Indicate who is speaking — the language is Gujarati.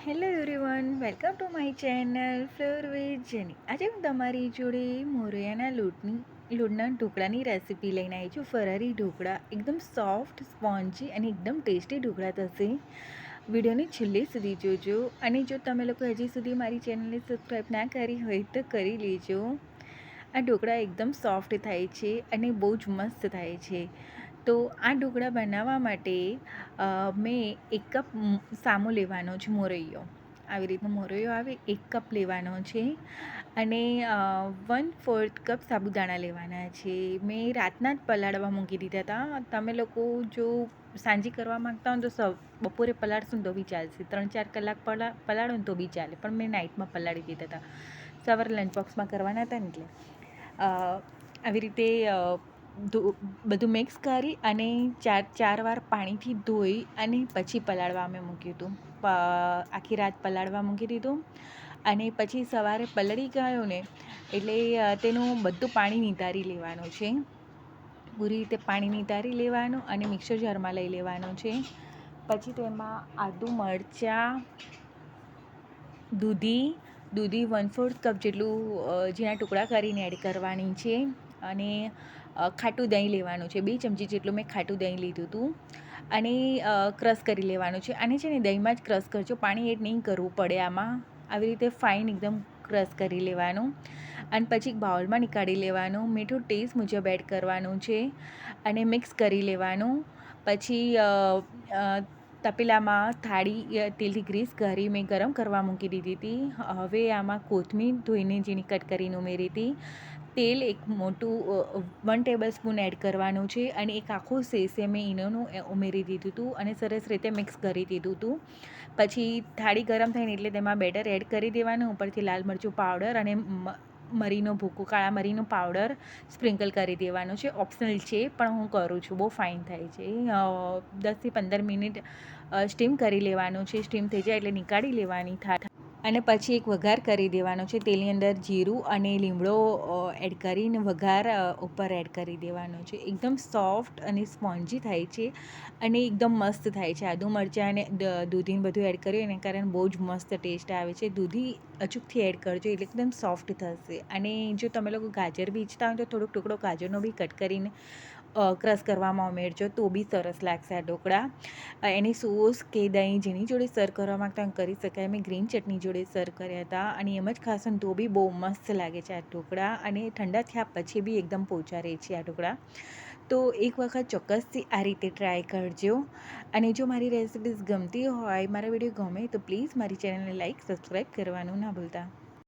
Speaker 1: Hello everyone, welcome to my channel flavour with જેની. આજે હું તમારી જોડે મોરૈયાના લોટના ઢોકળાની રેસીપી લઈને આવી છું. ફરારી ઢોકળા એકદમ સોફ્ટ, સ્પોન્જી અને એકદમ ટેસ્ટી ઢોકળા થશે. વિડીયોને છેલ્લે સુધી જોજો. અને જો તમે લોકો હજી સુધી મારી ચેનલને સબસ્ક્રાઈબ ના કરી હોય તો કરી લેજો. આ ઢોકળા એકદમ સોફ્ટ થાય છે અને બહુ જ મસ્ત થાય છે. તો આ ઢોકળા બનાવવા માટે મેં 1 કપ સામો લેવાનો છે, મોરૈયો. આવી રીતનો મોરૈયો આવે 1 કપ લેવાનો છે. અને 1/4 કપ સાબુદાણા લેવાના છે. મેં રાતના જ પલાળવા મૂકી દીધા હતા. તમે લોકો જો સાંજે કરવા માગતા હો તો બપોરે પલાળશો ને તો બી ચાલશે. 3-4 કલાક પલાળો ને તો બી ચાલે, પણ મેં નાઇટમાં પલાળી દીધા હતા. સવારે લંચ બોક્સમાં કરવાના હતા ને એટલે આવી રીતે બધું મિક્સ કરી અને ચાર વાર પાણીથી ધોઈ અને પછી પલાળવા અમે મૂક્યું હતું. આખી રાત પલાળવા મૂકી દીધું અને પછી સવારે પલળી ગયો ને એટલે તેનું બધું પાણી નિતારી લેવાનું છે. પૂરી રીતે પાણી નિતારી લેવાનું અને મિક્સર જારમાં લઈ લેવાનું છે. પછી તેમાં આદું, મરચાં, દૂધી 1/4 કપ જેટલું ઝીણા ટુકડા કરીને એડ કરવાની છે. અને ખાટું દહીં લેવાનું છે. 2 ચમચી જેટલું મેં ખાટું દહીં લીધું હતું અને ક્રશ કરી લેવાનું છે. આને છે ને દહીંમાં જ ક્રશ કરજો, પાણી એડ નહીં કરવું પડે આમાં. આવી રીતે ફાઇન એકદમ ક્રશ કરી લેવાનું અને પછી બાઉલમાં નીકાળી લેવાનું. મીઠું ટેસ્ટ મુજબ એડ કરવાનું છે અને મિક્સ કરી લેવાનું. પછી તપેલામાં થાળી તેલથી ગ્રીસ કરી મેં ગરમ કરવા મૂકી દીધી હતી. હવે આમાં કોથમીર ધોઈને ઝીણી કટ કરીને ઉમેરી હતી. તેલ એક મોટું 1 ટેબલ સ્પૂન એડ કરવાનું છે અને એક આખું સેસે મેં ઈનોનું ઉમેરી દીધું હતું અને સરસ રીતે મિક્સ કરી દીધું હતું. પછી થાળી ગરમ થઈને એટલે તેમાં બેટર એડ કરી દેવાનું. ઉપરથી લાલ મરચું પાવડર અને મરીનો ભૂકો, કાળા મરીનો પાવડર સ્પ્રિંકલ કરી દેવાનો છે. ઓપ્શનલ છે પણ હું કરું છું, બહુ ફાઇન થાય છે. 10થી 15 મિનિટ સ્ટીમ કરી લેવાનું છે. સ્ટીમ થઈ જાય એટલે નીકાળી લેવાની અને પછી એક વઘાર કરી દેવાનો છે. તેલની અંદર જીરું અને લીમડો એડ કરીને વઘાર ઉપર એડ કરી દેવાનો છે. એકદમ સોફ્ટ અને સ્પોન્જી થાય છે અને એકદમ મસ્ત થાય છે. આદું, મરચાં અને દૂધીને બધું એડ કર્યું એના કારણે બહુ જ મસ્ત ટેસ્ટ આવે છે. દૂધી અચૂકથી એડ કરજો એટલે એકદમ સોફ્ટ થશે. અને જો તમે લોકો ગાજર બી ઈચ્છતા હોય તો થોડોક ટુકડો ગાજરનો બી કટ કરીને ક્રશ કરવામાં ઉમેરજો તો બી સરસ લાગશે આ ઢોકળા. એની સોસ કે દહીં જેની જોડે સર્વ કરવા માગતા હોય કરી શકાય. મેં ગ્રીન ચટણી જોડે સર્વ કર્યા હતા અને એમ જ ખાશો ને તો બી બહુ મસ્ત લાગે છે આ ઢોકળા. અને ઠંડા થયા પછી બી એકદમ પોચા રહે છે આ ઢોકળા. તો એક વખત ચોક્કસથી આ રીતે ટ્રાય કરજો. અને જો મારી રેસિપીઝ ગમતી હોય, મારા વિડીયો ગમે તો પ્લીઝ મારી ચેનલને લાઈક, સબસ્ક્રાઈબ કરવાનું ના ભૂલતા.